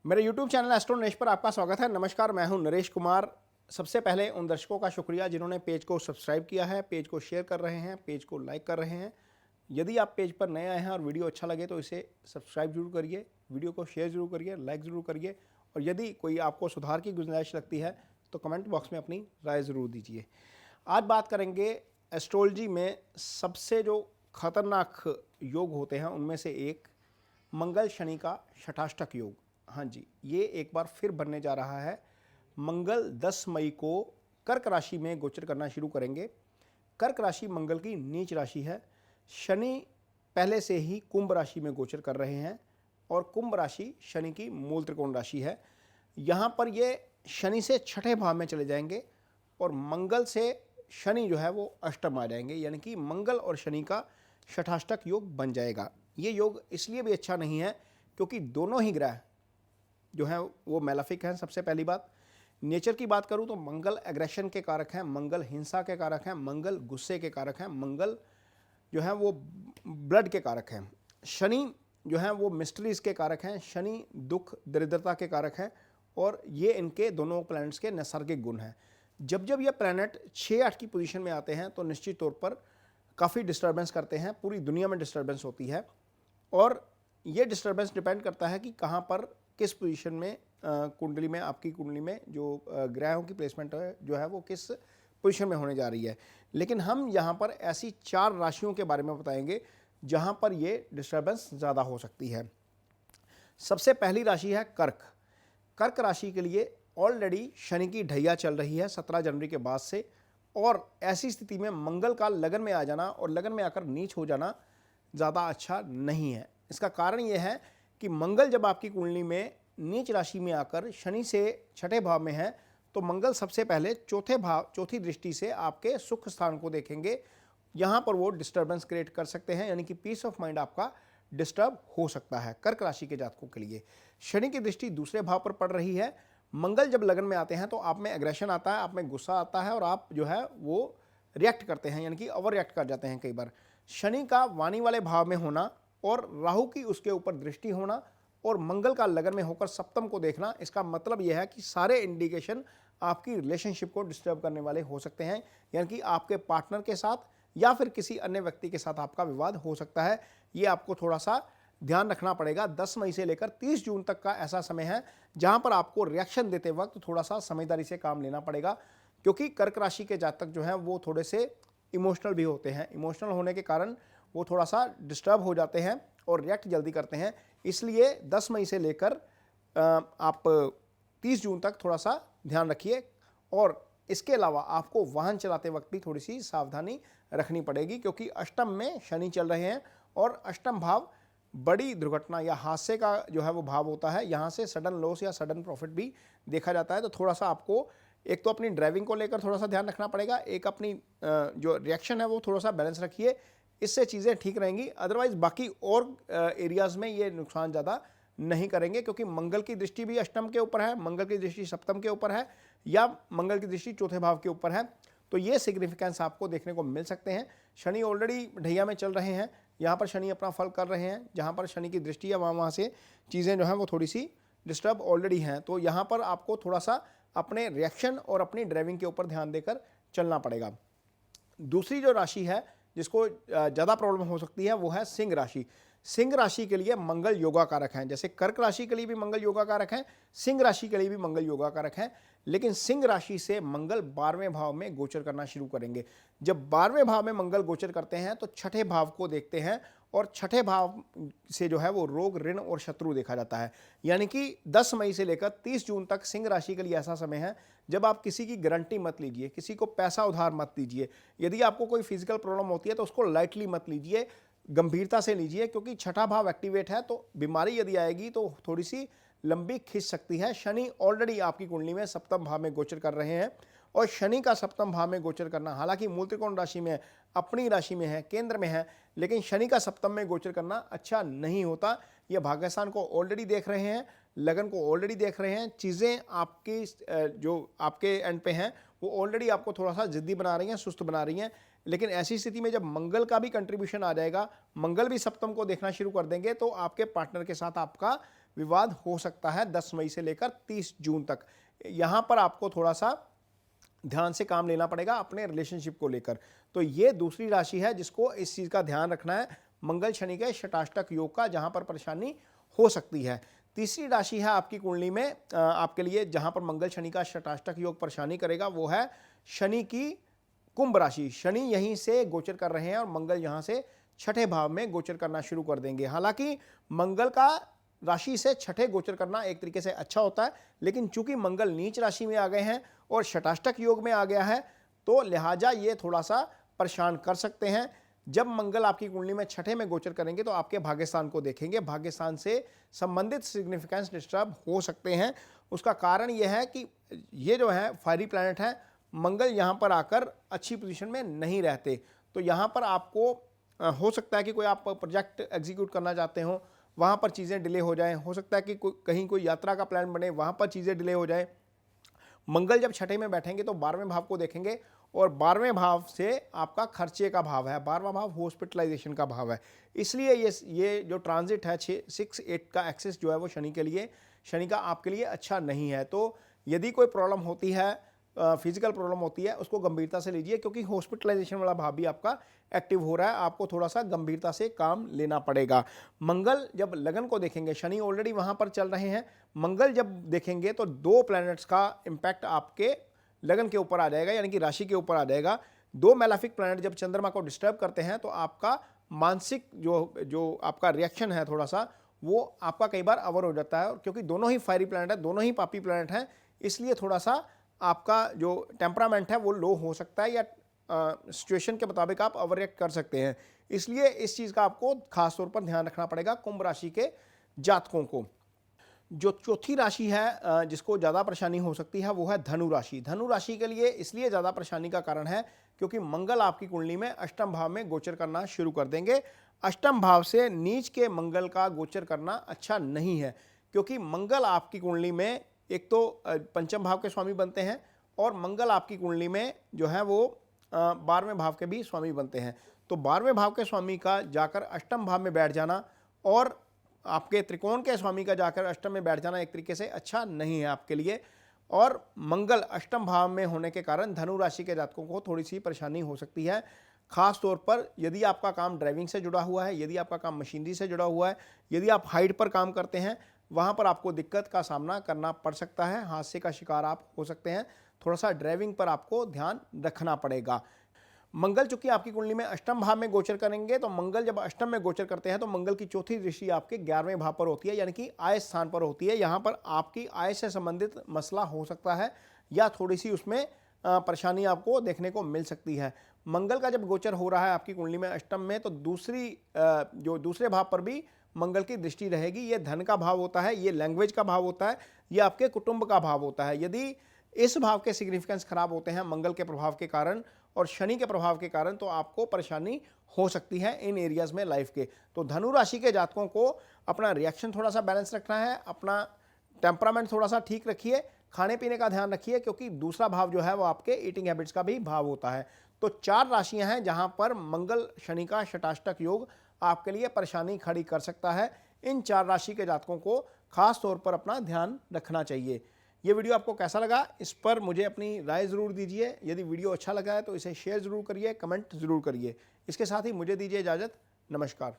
मेरे YouTube channel astro Naresh पर आपका स्वागत है। नमस्कार, मैं हूं नरेश कुमार। सबसे पहले उन दर्शकों का शुक्रिया जिन्होंने पेज को सब्सक्राइब किया है, पेज को शेयर कर रहे हैं, पेज को लाइक कर रहे हैं। यदि आप पेज पर नए आए हैं और वीडियो अच्छा लगे तो इसे सब्सक्राइब जरूर करिए, वीडियो को शेयर जरूर करिए, लाइक ज़रूर करिए और यदि कोई आपको सुधार की गुंजाइश लगती है तो कमेंट बॉक्स में अपनी राय ज़रूर दीजिए। आज बात करेंगे एस्ट्रोलॉजी में सबसे जो खतरनाक योग होते हैं उनमें से एक मंगल शनि का शठाष्टक योग। हाँ जी, ये एक बार फिर बनने जा रहा है। मंगल 10 मई को कर्क राशि में गोचर करना शुरू करेंगे। कर्क राशि मंगल की नीच राशि है। शनि पहले से ही कुंभ राशि में गोचर कर रहे हैं और कुंभ राशि शनि की मूल त्रिकोण राशि है। यहाँ पर ये शनि से छठे भाव में चले जाएंगे और मंगल से शनि जो है वो अष्टम आ जाएंगे, यानी कि मंगल और शनि का शठाष्टक योग बन जाएगा। ये योग इसलिए भी अच्छा नहीं है क्योंकि दोनों ही ग्रह जो है वो मैलेफिक हैं। सबसे पहली बात, नेचर की बात करूं तो मंगल एग्रेशन के कारक हैं, मंगल हिंसा के कारक हैं, मंगल गुस्से के कारक हैं, मंगल जो है वो ब्लड के कारक हैं। शनि जो है वो मिस्ट्रीज के कारक हैं, शनि दुख दरिद्रता के कारक हैं और ये इनके दोनों प्लैनेट्स के नैसर्गिक गुण हैं। जब जब ये प्लैनेट 6-8 की पोजीशन में आते हैं तो निश्चित तौर पर काफ़ी डिस्टर्बेंस करते हैं, पूरी दुनिया में डिस्टर्बेंस होती है और ये डिस्टर्बेंस डिपेंड करता है कि कहाँ पर किस पोजीशन में कुंडली में, आपकी कुंडली में जो ग्रहों की प्लेसमेंट है जो है वो किस पोजीशन में होने जा रही है। लेकिन हम यहाँ पर ऐसी 4 राशियों के बारे में बताएंगे जहाँ पर ये डिस्टर्बेंस ज़्यादा हो सकती है। सबसे पहली राशि है कर्क। कर्क राशि के लिए ऑलरेडी शनि की ढैया चल रही है 17 जनवरी के बाद से और ऐसी स्थिति में मंगल का लगन में आ जाना और लगन में आकर नीच हो जाना ज़्यादा अच्छा नहीं है। इसका कारण यह है कि मंगल जब आपकी कुंडली में नीच राशि में आकर शनि से छठे भाव में है तो मंगल सबसे पहले चौथी दृष्टि से आपके सुख स्थान को देखेंगे। यहाँ पर वो डिस्टर्बेंस क्रिएट कर सकते हैं, यानी कि पीस ऑफ माइंड आपका डिस्टर्ब हो सकता है। कर्क राशि के जातकों के लिए शनि की दृष्टि दूसरे भाव पर पड़ रही है। मंगल जब लगन में आते हैं तो आप में एग्रेशन आता है, आप में गुस्सा आता है और आप जो है वो रिएक्ट करते हैं, यानी कि ओवर रिएक्ट कर जाते हैं कई बार। शनि का वाणी वाले भाव में होना और राहु की उसके ऊपर दृष्टि होना और मंगल का लगन में होकर सप्तम को देखना, इसका मतलब यह है कि सारे इंडिकेशन आपकी रिलेशनशिप को डिस्टर्ब करने वाले हो सकते हैं, यानी कि आपके पार्टनर के साथ या फिर किसी अन्य व्यक्ति के साथ आपका विवाद हो सकता है। ये आपको थोड़ा सा ध्यान रखना पड़ेगा। 10 मई से लेकर 30 जून तक का ऐसा समय है जहां पर आपको रिएक्शन देते वक्त थोड़ा सा समझदारी से काम लेना पड़ेगा, क्योंकि कर्क राशि के जातक जो हैं वो थोड़े से इमोशनल भी होते हैं। इमोशनल होने के कारण वो थोड़ा सा डिस्टर्ब हो जाते हैं और रिएक्ट जल्दी करते हैं। इसलिए 10 मई से लेकर आप 30 जून तक थोड़ा सा ध्यान रखिए और इसके अलावा आपको वाहन चलाते वक्त भी थोड़ी सी सावधानी रखनी पड़ेगी, क्योंकि अष्टम में शनि चल रहे हैं और अष्टम भाव बड़ी दुर्घटना या हादसे का जो है वो भाव होता है। यहाँ से सडन लॉस या सडन प्रॉफिट भी देखा जाता है। तो थोड़ा सा आपको एक तो अपनी ड्राइविंग को लेकर थोड़ा सा ध्यान रखना पड़ेगा, एक अपनी जो रिएक्शन है वो थोड़ा सा बैलेंस रखिए, इससे चीज़ें ठीक रहेंगी। अदरवाइज बाकी और एरियाज़ में ये नुकसान ज़्यादा नहीं करेंगे, क्योंकि मंगल की दृष्टि भी अष्टम के ऊपर है, मंगल की दृष्टि सप्तम के ऊपर है या मंगल की दृष्टि चौथे भाव के ऊपर है। तो ये सिग्निफिकेंस आपको देखने को मिल सकते हैं। शनि ऑलरेडी ढैया में चल रहे हैं, यहाँ पर शनि अपना फल कर रहे हैं, जहाँ पर शनि की दृष्टि है वहाँ से चीज़ें जो हैं वो थोड़ी सी डिस्टर्ब ऑलरेडी हैं। तो यहाँ पर आपको थोड़ा सा अपने रिएक्शन और अपनी ड्राइविंग के ऊपर ध्यान देकर चलना पड़ेगा। दूसरी जो राशि है जिसको ज़्यादा प्रॉब्लम हो सकती है वो है सिंह राशि। सिंह राशि के लिए मंगल योगा कारक हैं, जैसे कर्क राशि के लिए भी मंगल योगा कारक हैं, सिंह राशि के लिए भी मंगल योगा कारक हैं। लेकिन सिंह राशि से मंगल 12वें भाव में गोचर करना शुरू करेंगे। जब 12वें भाव में मंगल गोचर करते हैं तो छठे भाव को देखते हैं और छठे भाव से जो है वो रोग, ऋण और शत्रु देखा जाता है। यानी कि 10 मई से लेकर 30 जून तक सिंह राशि के लिए ऐसा समय है जब आप किसी की गारंटी मत लीजिए, किसी को पैसा उधार मत दीजिए। यदि आपको कोई फिजिकल प्रॉब्लम होती है तो उसको लाइटली मत लीजिए, गंभीरता से लीजिए, क्योंकि छठा भाव एक्टिवेट है तो बीमारी यदि आएगी तो थोड़ी सी लंबी खिंच सकती है। शनि ऑलरेडी आपकी कुंडली में सप्तम भाव में गोचर कर रहे हैं और शनि का सप्तम भाव में गोचर करना, हालांकि मूल त्रिकोण राशि में, अपनी राशि में है, केंद्र में है, लेकिन शनि का सप्तम में गोचर करना अच्छा नहीं होता। ये भाग्यस्थान को ऑलरेडी देख रहे हैं, लगन को ऑलरेडी देख रहे हैं, चीज़ें आपकी जो आपके एंड पे हैं वो ऑलरेडी आपको थोड़ा सा जिद्दी बना रही हैं, सुस्त बना रही हैं। लेकिन ऐसी स्थिति में जब मंगल का भी कंट्रीब्यूशन आ जाएगा, मंगल भी सप्तम को देखना शुरू कर देंगे, तो आपके पार्टनर के साथ आपका विवाद हो सकता है 10 मई से लेकर 30 जून तक। यहाँ पर आपको थोड़ा सा ध्यान से काम लेना पड़ेगा अपने रिलेशनशिप को लेकर। तो ये दूसरी राशि है जिसको इस चीज़ का ध्यान रखना है, मंगल शनि के षटाष्टक योग का, जहाँ पर परेशानी हो सकती है। तीसरी राशि है आपकी कुंडली में आपके लिए जहाँ पर मंगल शनि का षटाष्टक योग परेशानी करेगा, वो है शनि की कुंभ राशि। शनि यहीं से गोचर कर रहे हैं और मंगल यहाँ से छठे भाव में गोचर करना शुरू कर देंगे। हालांकि मंगल का राशि से छठे गोचर करना एक तरीके से अच्छा होता है, लेकिन चूंकि मंगल नीच राशि में आ गए हैं और षटाष्टक योग में आ गया है, तो लिहाजा ये थोड़ा सा परेशान कर सकते हैं। जब मंगल आपकी कुंडली में छठे में गोचर करेंगे तो आपके भाग्यस्थान को देखेंगे, भाग्यस्थान से संबंधित सिग्निफिकेंस डिस्टर्ब हो सकते हैं। उसका कारण यह है कि ये जो है फायरी प्लैनेट है, मंगल यहाँ पर आकर अच्छी पोजीशन में नहीं रहते। तो यहाँ पर आपको हो सकता है कि कोई आप प्रोजेक्ट एग्जीक्यूट करना चाहते हो, वहाँ पर चीज़ें डिले हो जाएं। हो सकता है कि कहीं कोई यात्रा का प्लान बने, वहाँ पर चीज़ें डिले हो जाएं। मंगल जब छठे में बैठेंगे तो 12वें भाव को देखेंगे और 12वें भाव से आपका खर्चे का भाव है, 12वां भाव हॉस्पिटलाइजेशन का भाव है। इसलिए ये जो ट्रांजिट है 6-8 का एक्सेस जो है वो शनि का आपके लिए अच्छा नहीं है। तो यदि कोई प्रॉब्लम होती है, फिजिकल प्रॉब्लम होती है, उसको गंभीरता से लीजिए, क्योंकि हॉस्पिटलाइजेशन वाला भाव भी आपका एक्टिव हो रहा है। आपको थोड़ा सा गंभीरता से काम लेना पड़ेगा। मंगल जब लगन को देखेंगे, शनि ऑलरेडी वहां पर चल रहे हैं, मंगल जब देखेंगे तो 2 प्लैनेट्स का इंपैक्ट आपके लगन के ऊपर आ जाएगा, यानी कि राशि के ऊपर आ जाएगा। 2 मैलेफिक प्लैनेट जब चंद्रमा को डिस्टर्ब करते हैं तो आपका मानसिक जो आपका रिएक्शन है थोड़ा सा, वो आपका कई बार अवर हो जाता है। क्योंकि दोनों ही फायरी प्लैनेट है, दोनों ही पापी प्लैनेट हैं, इसलिए थोड़ा सा आपका जो टेम्परामेंट है वो लो हो सकता है, या सिचुएशन के मुताबिक आप ओवर रिएक्ट कर सकते हैं। इसलिए इस चीज़ का आपको खास तौर पर ध्यान रखना पड़ेगा कुंभ राशि के जातकों को। जो चौथी राशि है जिसको ज़्यादा परेशानी हो सकती है वो है धनु राशि। धनु राशि के लिए इसलिए ज़्यादा परेशानी का कारण है क्योंकि मंगल आपकी कुंडली में अष्टम भाव में गोचर करना शुरू कर देंगे। अष्टम भाव से नीच के मंगल का गोचर करना अच्छा नहीं है, क्योंकि मंगल आपकी कुंडली में एक तो पंचम भाव के स्वामी बनते हैं और मंगल आपकी कुंडली में जो है वो 12वें भाव के भी स्वामी बनते हैं। तो 12वें भाव के स्वामी का जाकर अष्टम भाव में बैठ जाना और आपके त्रिकोण के स्वामी का जाकर अष्टम में बैठ जाना एक तरीके से अच्छा नहीं है आपके लिए। और मंगल अष्टम भाव में होने के कारण धनु राशि के जातकों को थोड़ी सी परेशानी हो सकती है। खास तौर पर यदि आपका काम ड्राइविंग से जुड़ा हुआ है, यदि आपका काम मशीनरी से जुड़ा हुआ है, यदि आप हाइट पर काम करते हैं, वहाँ पर आपको दिक्कत का सामना करना पड़ सकता है, हादसे का शिकार आप हो सकते हैं। थोड़ा सा ड्राइविंग पर आपको ध्यान रखना पड़ेगा। मंगल चूंकि आपकी कुंडली में अष्टम भाव में गोचर करेंगे, तो मंगल जब अष्टम में गोचर करते हैं तो मंगल की चौथी दृष्टि आपके 11वें भाव पर होती है, यानी कि आय स्थान पर होती है। यहाँ पर आपकी आय से संबंधित मसला हो सकता है या थोड़ी सी उसमें परेशानी आपको देखने को मिल सकती है। मंगल का जब गोचर हो रहा है आपकी कुंडली में अष्टम में, तो जो दूसरे भाव पर भी मंगल की दृष्टि रहेगी। ये धन का भाव होता है, ये लैंग्वेज का भाव होता है, ये आपके कुटुंब का भाव होता है। यदि इस भाव के सिग्निफिकेंस खराब होते हैं मंगल के प्रभाव के कारण और शनि के प्रभाव के कारण, तो आपको परेशानी हो सकती है इन एरियाज में लाइफ के। तो धनु राशि के जातकों को अपना रिएक्शन थोड़ा सा बैलेंस रखना है, अपना टेम्परामेंट थोड़ा सा ठीक रखिए, खाने पीने का ध्यान रखिए, क्योंकि दूसरा भाव जो है वो आपके ईटिंग हैबिट्स का भी भाव होता है। तो 4 राशियां हैं जहां पर मंगल शनि का षटाष्टक योग आपके लिए परेशानी खड़ी कर सकता है। इन 4 राशि के जातकों को खास तौर पर अपना ध्यान रखना चाहिए। ये वीडियो आपको कैसा लगा, इस पर मुझे अपनी राय ज़रूर दीजिए। यदि वीडियो अच्छा लगा है तो इसे शेयर ज़रूर करिए, कमेंट ज़रूर करिए। इसके साथ ही मुझे दीजिए इजाज़त। नमस्कार।